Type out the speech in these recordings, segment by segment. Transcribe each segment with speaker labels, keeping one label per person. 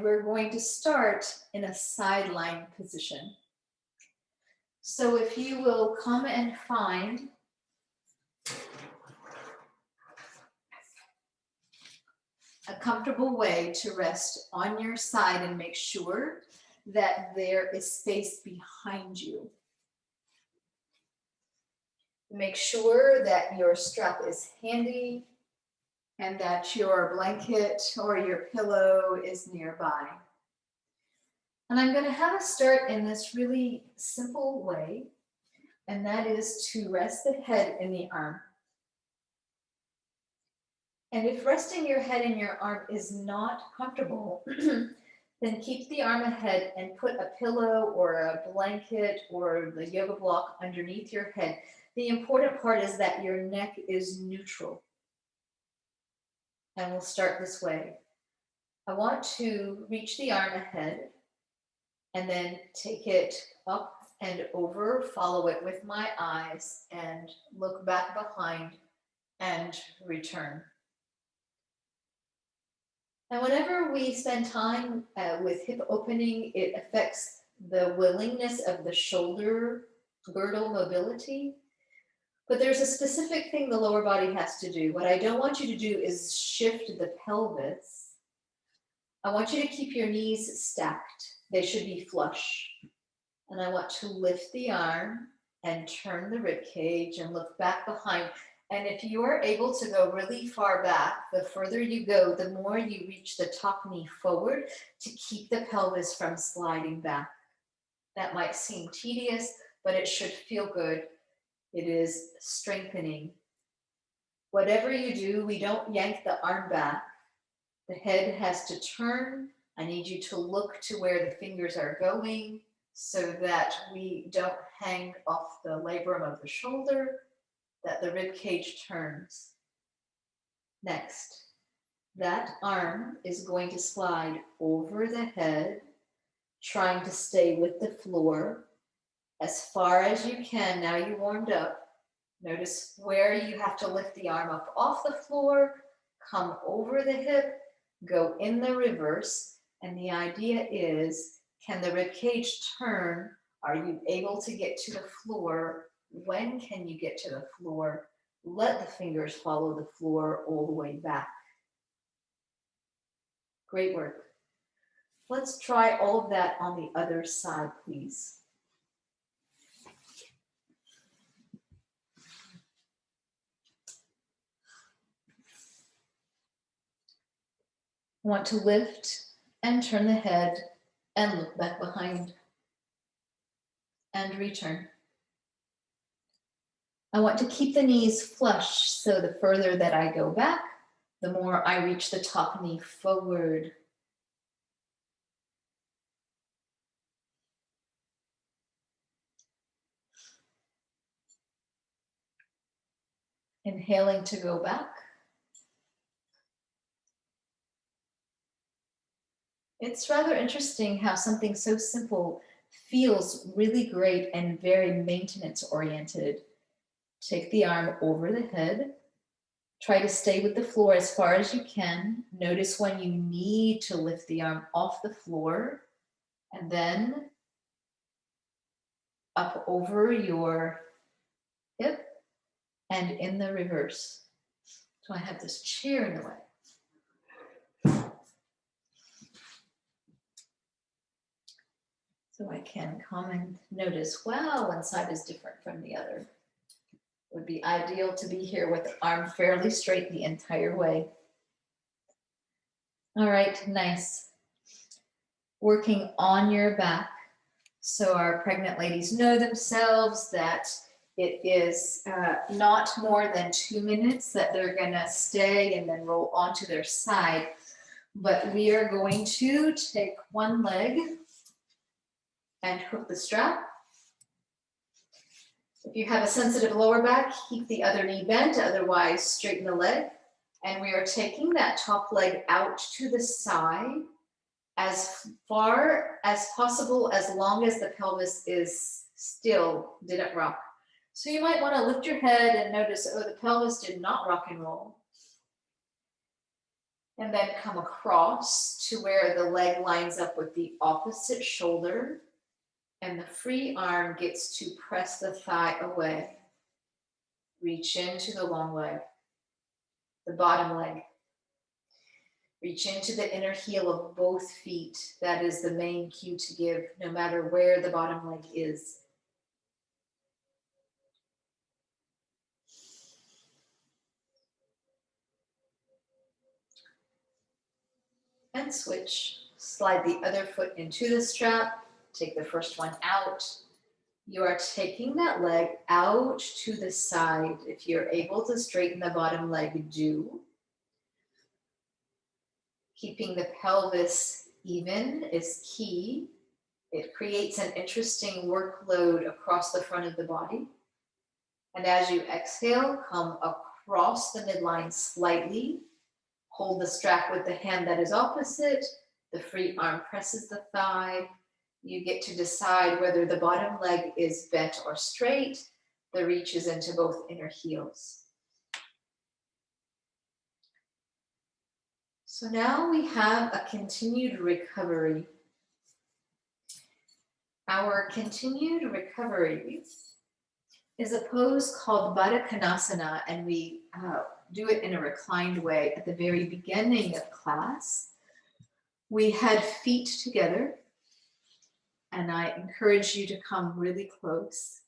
Speaker 1: We're going to start in a sideline position. So if you will come and find a comfortable way to rest on your side and make sure that there is space behind you. Make sure that your strap is handy and that your blanket or your pillow is nearby. And I'm going to have us start in this really simple way, and that is to rest the head in the arm. And if resting your head in your arm is not comfortable, then keep the arm ahead and put a pillow or a blanket or the yoga block underneath your head. The important part is that your neck is neutral. And we'll start this way. I want to reach the arm ahead and then take it up and over, follow it with my eyes and look back behind and return. And whenever we spend time with hip opening, it affects the willingness of the shoulder girdle mobility. But there's a specific thing the lower body has to do. What I don't want you to do is shift the pelvis. I want you to keep your knees stacked. They should be flush. And I want to lift the arm and turn the rib cage and look back behind. And if you are able to go really far back, the further you go, the more you reach the top knee forward to keep the pelvis from sliding back. That might seem tedious, but it should feel good. It is strengthening. Whatever you do, we don't yank the arm back. The head has to turn. I need you to look to where the fingers are going so that we don't hang off the labrum of the shoulder, that the rib cage turns. Next, that arm is going to slide over the head, trying to stay with the floor as far as you can. Now you warmed up. Notice where you have to lift the arm up off the floor, come over the hip, go in the reverse. And the idea is, can the rib cage turn? Are you able to get to the floor? When can you get to the floor? Let the fingers follow the floor all the way back. Great work. Let's try all of that on the other side, please. I want to lift and turn the head and look back behind and return. I want to keep the knees flush, so the further that I go back, the more I reach the top knee forward. Inhaling to go back. It's rather interesting how something so simple feels really great and very maintenance oriented. Take the arm over the head. Try to stay with the floor as far as you can. Notice when you need to lift the arm off the floor, and then up over your hip and in the reverse. So I have this chair in the way. So I can come and notice, wow, one side is different from the other. It would be ideal to be here with the arm fairly straight the entire way. All right, nice. Working on your back. So our pregnant ladies know themselves that it is not more than 2 minutes that they're gonna stay and then roll onto their side. But we are going to take one leg and hook the strap. If you have a sensitive lower back, keep the other knee bent, otherwise straighten the leg. And we are taking that top leg out to the side as far as possible, as long as the pelvis is still, didn't rock. So you might want to lift your head and notice, oh, the pelvis did not rock and roll. And then come across to where the leg lines up with the opposite shoulder, and the free arm gets to press the thigh away. Reach into the long leg, the bottom leg. Reach into the inner heel of both feet. That is the main cue to give, no matter where the bottom leg is. And switch. Slide the other foot into the strap. Take the first one out. You are taking that leg out to the side. If you're able to straighten the bottom leg, do. Keeping the pelvis even is key. It creates an interesting workload across the front of the body. And as you exhale, come across the midline slightly. Hold the strap with the hand that is opposite. The free arm presses the thigh. You get to decide whether the bottom leg is bent or straight. The reach is into both inner heels. So now we have a continued recovery. Our continued recovery is a pose called Buddha Konasana, and we do it in a reclined way. At the very beginning of class, we had feet together, and I encourage you to come really close.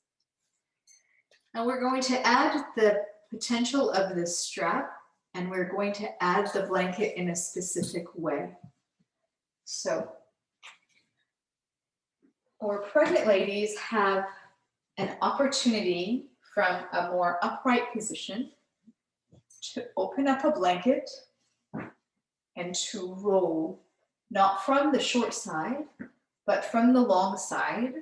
Speaker 1: And we're going to add the potential of the strap, and we're going to add the blanket in a specific way. So, our pregnant ladies have an opportunity from a more upright position to open up a blanket and to roll, not from the short side, but from the long side,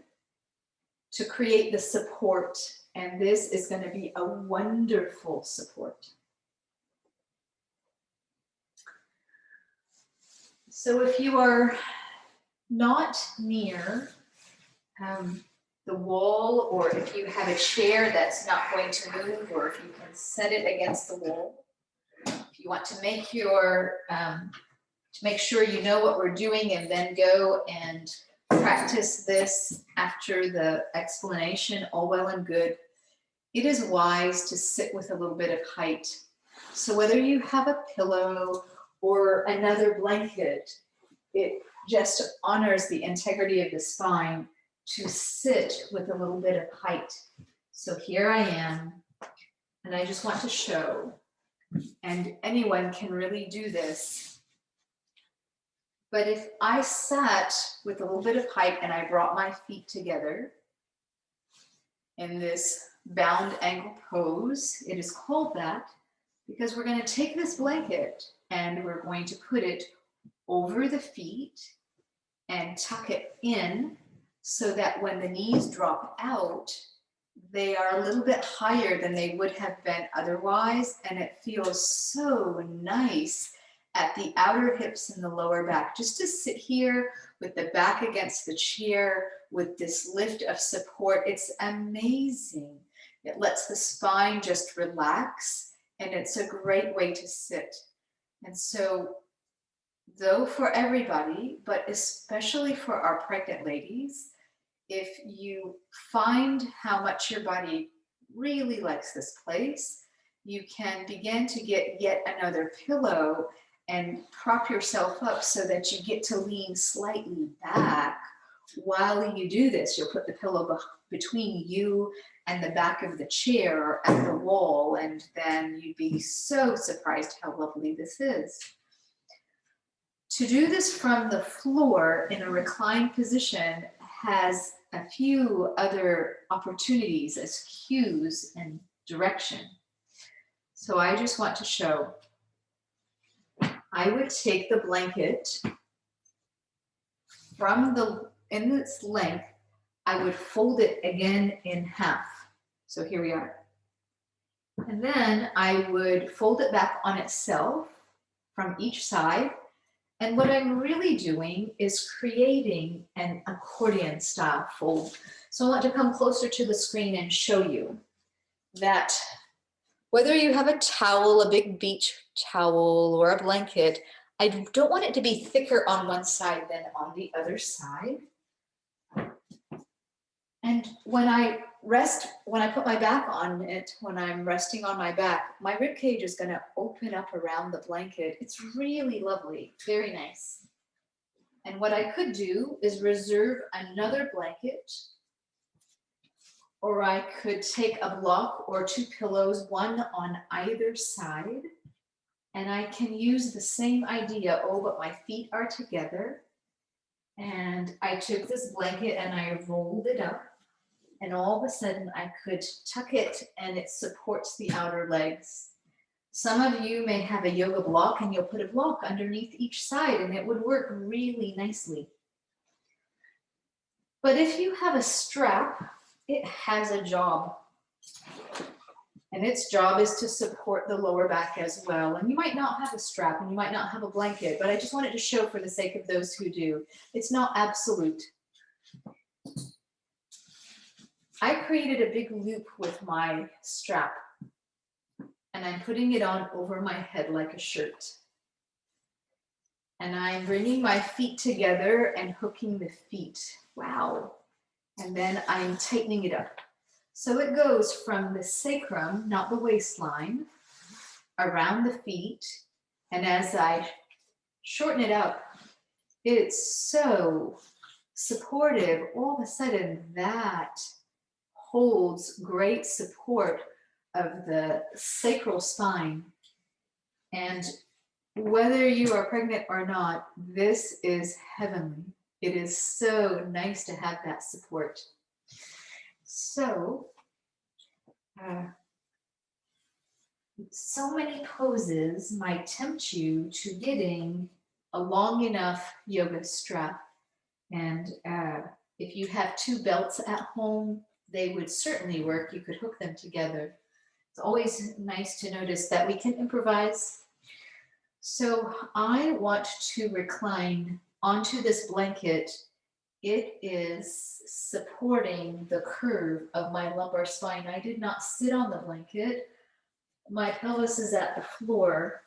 Speaker 1: to create the support. And this is going to be a wonderful support. So if you are not near the wall, or if you have a chair that's not going to move, or if you can set it against the wall, if you want to make your to make sure you know what we're doing and then go and practice this after the explanation, all well and good, it is wise to sit with a little bit of height. So whether you have a pillow or another blanket, it just honors the integrity of the spine to sit with a little bit of height. So here I am, and I just want to show, and anyone can really do this. But if I sat with a little bit of height and I brought my feet together in this bound ankle pose, it is called that because we're going to take this blanket and we're going to put it over the feet and tuck it in so that when the knees drop out, they are a little bit higher than they would have been otherwise, and it feels so nice at the outer hips and the lower back, just to sit here with the back against the chair with this lift of support. It's amazing. It lets the spine just relax, and it's a great way to sit. And so, though for everybody, but especially for our pregnant ladies, if you find how much your body really likes this place, you can begin to get yet another pillow and prop yourself up so that you get to lean slightly back. While you do this, you'll put the pillow between you and the back of the chair or at the wall, and then you'd be so surprised how lovely this is. To do this from the floor in a reclined position has a few other opportunities as cues and direction. So I just want to show. I would take the blanket from in its length, I would fold it again in half. So here we are. And then I would fold it back on itself from each side. And what I'm really doing is creating an accordion style fold. So I want to come closer to the screen and show you that whether you have a towel, a big beach towel, or a blanket, I don't want it to be thicker on one side than on the other side. And when I put my back on it, when I'm resting on my back, my rib cage is going to open up around the blanket. It's really lovely, very nice. And what I could do is reserve another blanket, or I could take a block or two pillows, one on either side, and I can use the same idea. Oh, but my feet are together. And I took this blanket and I rolled it up. And all of a sudden I could tuck it and it supports the outer legs. Some of you may have a yoga block and you'll put a block underneath each side and it would work really nicely. But if you have a strap, it has a job. And its job is to support the lower back as well. And you might not have a strap and you might not have a blanket, but I just wanted to show for the sake of those who do. It's not absolute. I created a big loop with my strap and I'm putting it on over my head like a shirt. And I'm bringing my feet together and hooking the feet. Wow. And then I'm tightening it up. So it goes from the sacrum, not the waistline, around the feet. And as I shorten it up, it's so supportive. All of a sudden that holds great support of the sacral spine. And whether you are pregnant or not, this is heavenly. It is so nice to have that support. So, so many poses might tempt you to getting a long enough yoga strap. And if you have two belts at home, they would certainly work. You could hook them together. It's always nice to notice that we can improvise. So I want to recline onto this blanket. It is supporting the curve of my lumbar spine. I did not sit on the blanket. My pelvis is at the floor.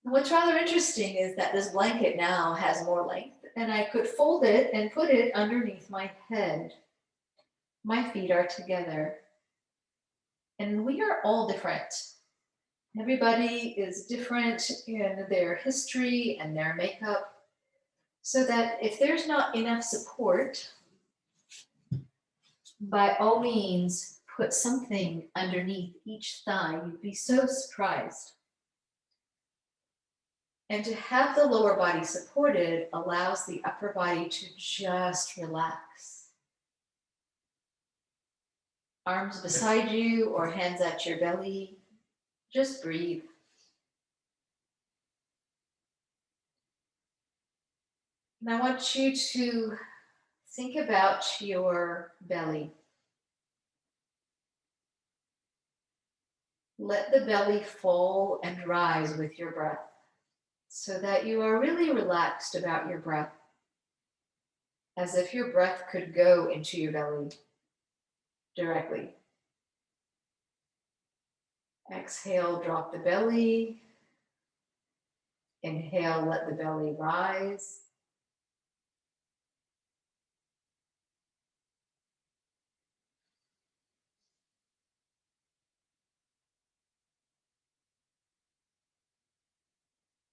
Speaker 1: What's rather interesting is that this blanket now has more length and I could fold it and put it underneath my head. My feet are together. And we are all different. Everybody is different in their history and their makeup. So that if there's not enough support, by all means, put something underneath each thigh. You'd be so surprised. And to have the lower body supported allows the upper body to just relax. Arms beside you or hands at your belly, just breathe. And I want you to think about your belly. Let the belly fall and rise with your breath so that you are really relaxed about your breath, as if your breath could go into your belly directly. Exhale, drop the belly. Inhale, let the belly rise.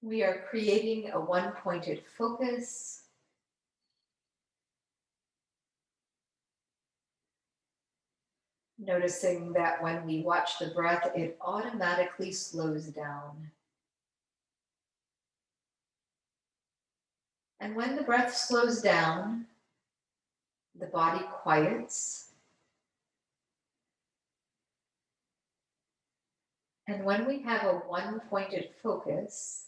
Speaker 1: We are creating a one-pointed focus. Noticing that when we watch the breath, it automatically slows down. And when the breath slows down, the body quiets. And when we have a one-pointed focus,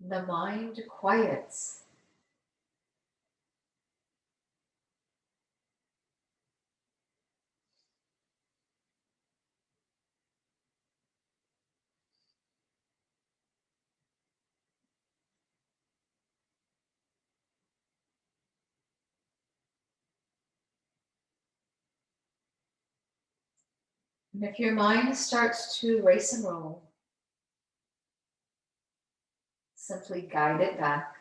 Speaker 1: the mind quiets. And if your mind starts to race and roll, Simply guide it back.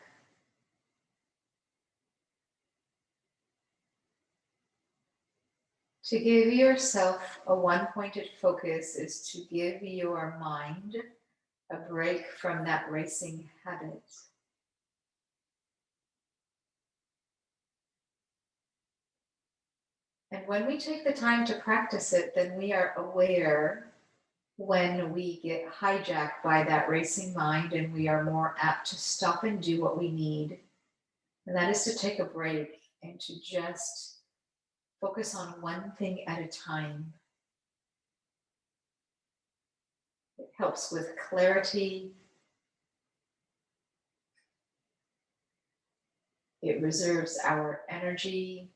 Speaker 1: To give yourself a one-pointed focus is to give your mind a break from that racing habit. And when we take the time to practice it, then we are aware when we get hijacked by that racing mind, and we are more apt to stop and do what we need. And that is to take a break and to just focus on one thing at a time. It helps with clarity. It reserves our energy.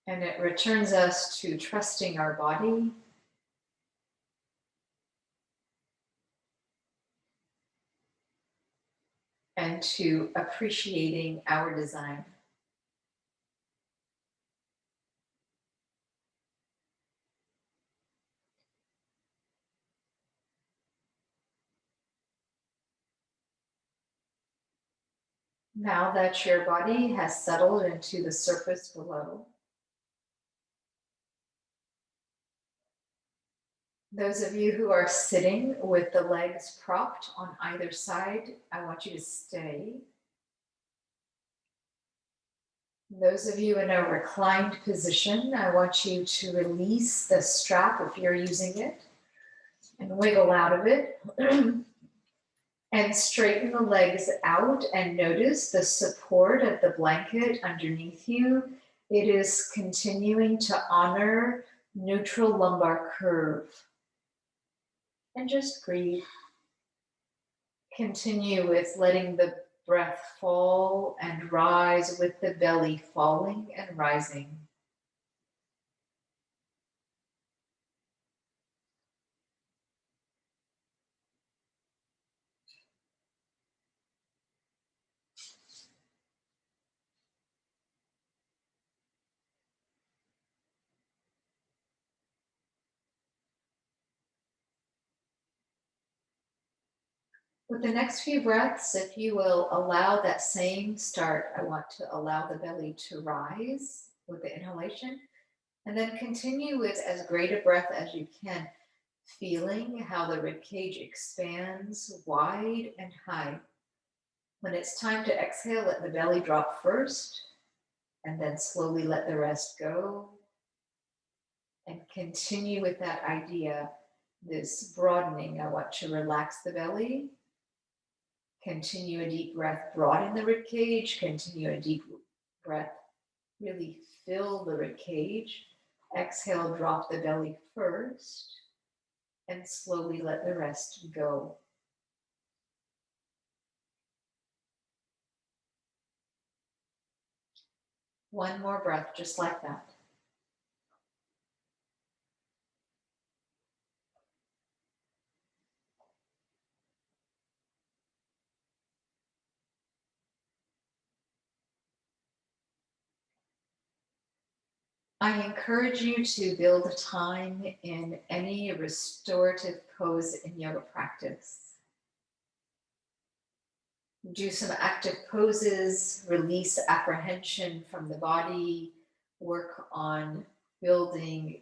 Speaker 1: And it returns us to trusting our body. And to appreciating our design. Now that your body has settled into the surface below, those of you who are sitting with the legs propped on either side, I want you to stay. Those of you in a reclined position, I want you to release the strap if you're using it and wiggle out of it. And straighten the legs out and notice the support of the blanket underneath you. It is continuing to honor neutral lumbar curve. And just breathe. Continue with letting the breath fall and rise with the belly falling and rising. With the next few breaths, if you will allow that same start, I want to allow the belly to rise with the inhalation, and then continue with as great a breath as you can, feeling how the rib cage expands wide and high. When it's time to exhale, let the belly drop first, and then slowly let the rest go. And continue with that idea, this broadening. I want to relax the belly. Continue a deep breath, broaden the rib cage. Continue a deep breath, really fill the rib cage. Exhale, drop the belly first, and slowly let the rest go. One more breath, just like that. I encourage you to build time in any restorative pose in yoga practice. Do some active poses, release apprehension from the body, work on building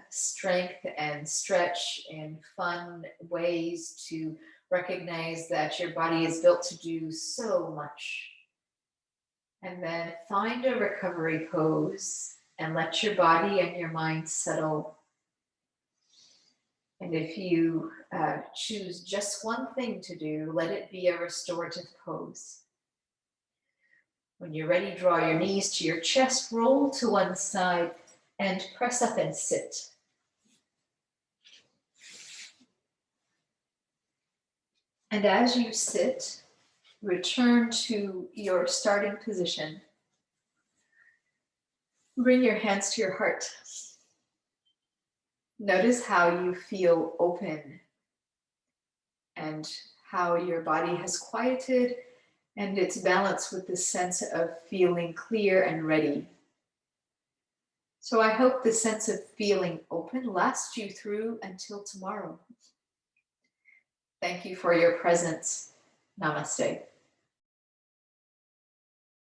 Speaker 1: strength and stretch in fun ways to recognize that your body is built to do so much. And then find a recovery pose and let your body and your mind settle. And if you choose just one thing to do, let it be a restorative pose. When you're ready, draw your knees to your chest, roll to one side, and press up and sit. And as you sit, return to your starting position. Bring your hands to your heart. Notice how you feel open and how your body has quieted and it's balanced with this sense of feeling clear and ready. So I hope the sense of feeling open lasts you through until tomorrow. Thank you for your presence. Namaste.